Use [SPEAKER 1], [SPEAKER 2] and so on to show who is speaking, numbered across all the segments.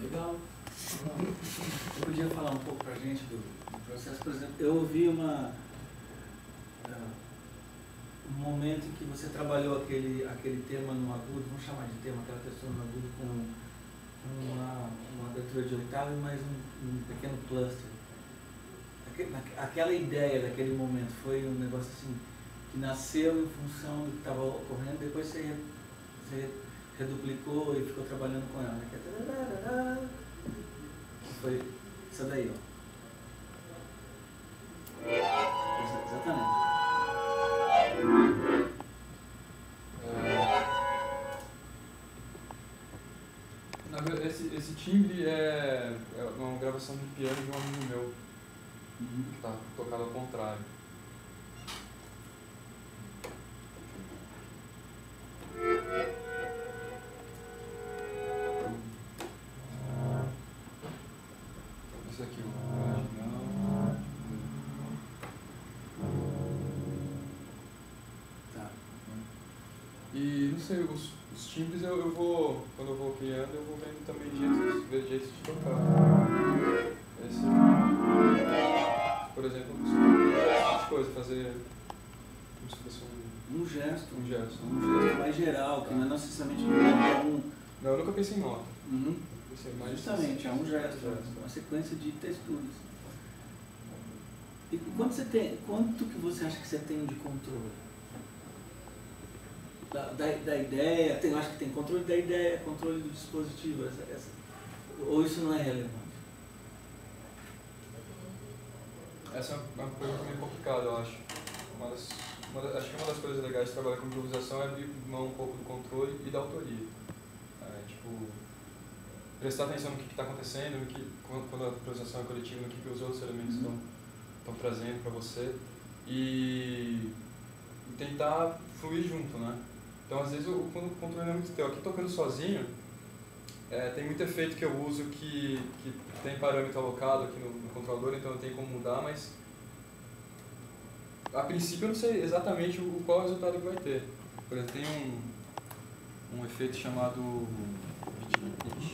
[SPEAKER 1] Legal. Você podia falar um pouco pra gente do processo? Por exemplo, eu ouvi um momento em que você trabalhou aquele tema no agudo, vamos chamar de tema, aquela questão no agudo com uma abertura de oitava e mais um pequeno cluster. Aquela ideia daquele momento foi um negócio assim que nasceu em função do que estava ocorrendo, depois você reduplicou e ficou trabalhando com ela, né? Foi essa daí, ó. Exatamente.
[SPEAKER 2] Esse timbre é uma gravação de piano de um amigo meu, que está tocado ao contrário. Esse aqui,
[SPEAKER 1] Tá.
[SPEAKER 2] E não sei, os timbres eu vou, quando eu vou criando, eu vou vendo também jeitos de tocar. Esse, por exemplo, essa coisa, fazer como se fosse
[SPEAKER 1] um gesto mais geral, que
[SPEAKER 2] tá.
[SPEAKER 1] não é necessariamente
[SPEAKER 2] Não, eu nunca pensei em nota.
[SPEAKER 1] Uhum.
[SPEAKER 2] Pensei mais
[SPEAKER 1] Justamente, é um gesto, uma sequência de texturas. E quanto que você acha que você tem de controle? Da ideia, eu acho que tem controle da ideia, controle do dispositivo, ou isso não é relevante?
[SPEAKER 2] Essa é uma pergunta meio complicada, eu acho. Acho que uma das coisas legais de trabalhar com improvisação é abrir mão um pouco do controle e da autoria. Prestar atenção no que está acontecendo, quando a improvisação é coletiva, no que os outros elementos estão trazendo para você e tentar fluir junto, né? Então, às vezes, quando o controle é muito teu, aqui tocando sozinho, tem muito efeito que eu uso que tem parâmetro alocado aqui no controlador, então eu tenho como mudar, mas a princípio eu não sei exatamente qual é o resultado que vai ter. Por exemplo, tem um efeito chamado pitch.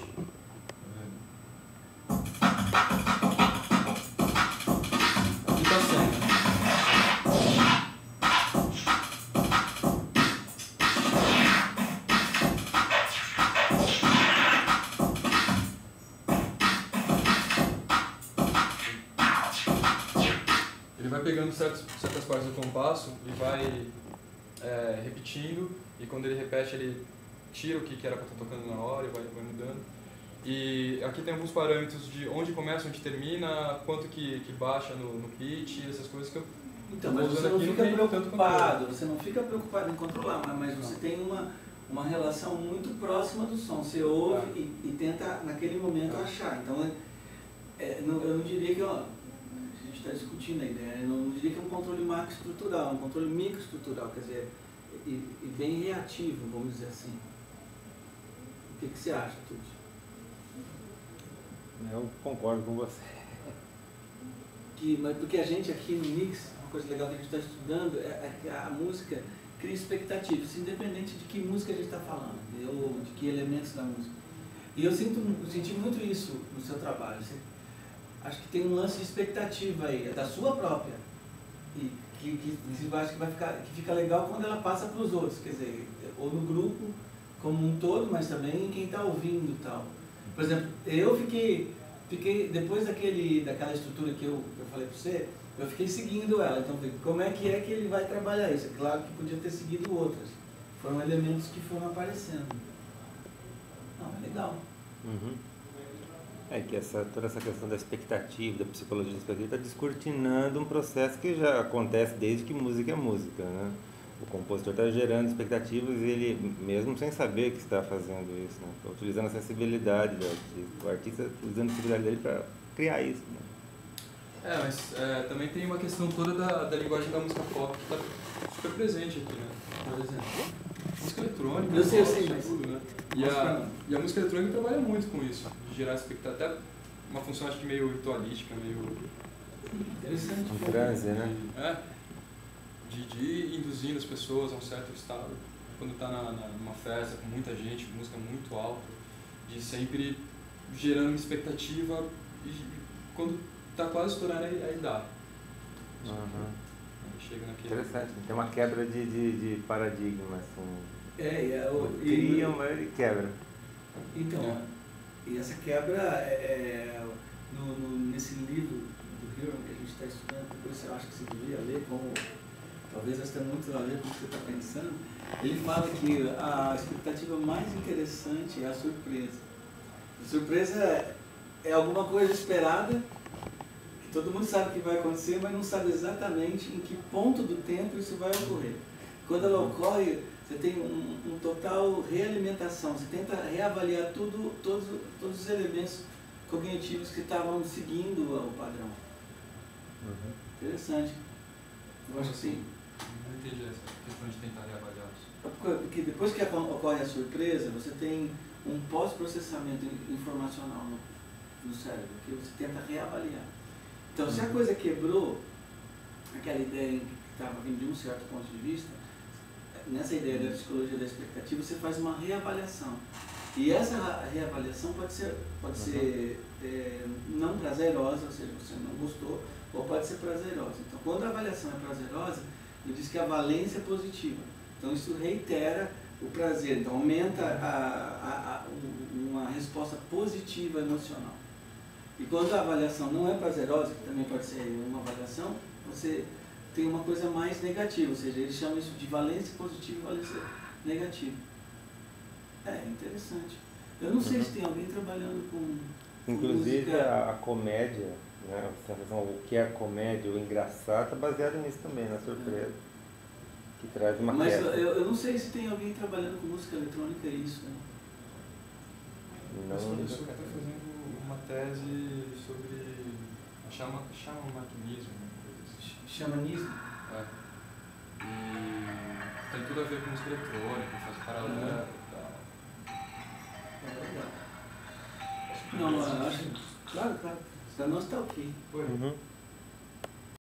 [SPEAKER 2] Aqui está sendo. Pegando certas partes do compasso e vai repetindo, e quando ele repete ele tira o que era para estar tocando na hora e vai mudando. E aqui tem alguns parâmetros de onde começa, onde termina, quanto que baixa no pitch, essas coisas que eu
[SPEAKER 1] então, mas você não fica preocupado, você não fica preocupado em controlar, mas você tem uma relação muito próxima do som, você ouve e tenta naquele momento achar. Então eu não diria que está discutindo a ideia, eu não diria que é um controle macroestrutural, é um controle microestrutural, quer dizer, e bem reativo, vamos dizer assim. O que você acha, Tuti?
[SPEAKER 3] Eu concordo com você.
[SPEAKER 1] Mas porque a gente aqui no Mix, uma coisa legal que a gente está estudando é que a música cria expectativas, independente de que música a gente está falando, ou de que elementos da música. E eu senti muito isso no seu trabalho. Acho que tem um lance de expectativa aí, é da sua própria, e que acho que fica legal quando ela passa para os outros, quer dizer, ou no grupo como um todo, mas também quem está ouvindo e tal. Por exemplo, eu fiquei depois daquela estrutura que eu falei para você, eu fiquei seguindo ela, então como é que ele vai trabalhar isso? É claro que podia ter seguido outras, foram elementos que foram aparecendo. Não, é legal.
[SPEAKER 3] Uhum. Que toda essa questão da expectativa, da psicologia da expectativa, está descortinando um processo que já acontece desde que música é música, né? O compositor está gerando expectativas e ele, mesmo sem saber que está fazendo isso, né? Está utilizando a sensibilidade do artista, o artista utilizando a sensibilidade dele para criar isso, né?
[SPEAKER 2] Mas também tem uma questão toda da linguagem da música pop que está super presente aqui, né? Por exemplo, música eletrônica,
[SPEAKER 1] eu sei, mas
[SPEAKER 2] tudo, né? E a música eletrônica trabalha muito com isso, de gerar expectativa, até uma função acho que meio ritualística, meio
[SPEAKER 1] interessante.
[SPEAKER 3] Um transe, né?
[SPEAKER 2] De ir induzindo as pessoas a um certo estado. Quando está numa festa com muita gente, música muito alta, de sempre gerando expectativa e quando está quase estourando aí dá.
[SPEAKER 3] Uhum.
[SPEAKER 2] Aí chega naquele...
[SPEAKER 3] Interessante, tem uma quebra de paradigma, assim. Cria, mas ele quebra.
[SPEAKER 1] Então, e essa quebra nesse livro do Hero que a gente está estudando, depois eu acho que você devia ler, como talvez essa tenha muito a ver com o que você está pensando, ele fala que a expectativa mais interessante é a surpresa. A surpresa é alguma coisa esperada, que todo mundo sabe que vai acontecer, mas não sabe exatamente em que ponto do tempo isso vai ocorrer. Quando ela ocorre, você tem um total realimentação, você tenta reavaliar todos os elementos cognitivos que estavam seguindo o padrão.
[SPEAKER 3] Uhum.
[SPEAKER 1] Interessante. Eu acho que sim.
[SPEAKER 2] Não entendi essa questão de tentar reavaliar isso.
[SPEAKER 1] Porque depois que ocorre a surpresa, você tem um pós-processamento informacional no cérebro, que você tenta reavaliar. Então, se a coisa quebrou aquela ideia que estava vindo de um certo ponto de vista, nessa ideia da psicologia da expectativa, você faz uma reavaliação. E essa reavaliação pode ser não prazerosa, ou seja, você não gostou, ou pode ser prazerosa. Então, quando a avaliação é prazerosa, eu disse que a valência é positiva. Então, isso reitera o prazer, então aumenta uma resposta positiva emocional. E quando a avaliação não é prazerosa, que também pode ser uma avaliação, você tem uma coisa mais negativa, ou seja, eles chamam isso de valência positiva e valência negativa. É interessante. Eu não sei se tem alguém trabalhando com
[SPEAKER 3] Inclusive
[SPEAKER 1] música.
[SPEAKER 3] a comédia, né, o que é a comédia, o engraçado, está baseado nisso também, na surpresa. Que traz uma
[SPEAKER 1] Mas
[SPEAKER 3] quebra.
[SPEAKER 1] eu não sei se tem alguém trabalhando com música eletrônica, é isso, né?
[SPEAKER 2] Eu sou está fazendo uma tese sobre xamaninismo,
[SPEAKER 1] Xamanismo?
[SPEAKER 2] É. E tem tudo a ver com música eletrônica, faz paralelo.
[SPEAKER 1] Não, eu acho. Claro. Para nós está ok.
[SPEAKER 3] Uhum.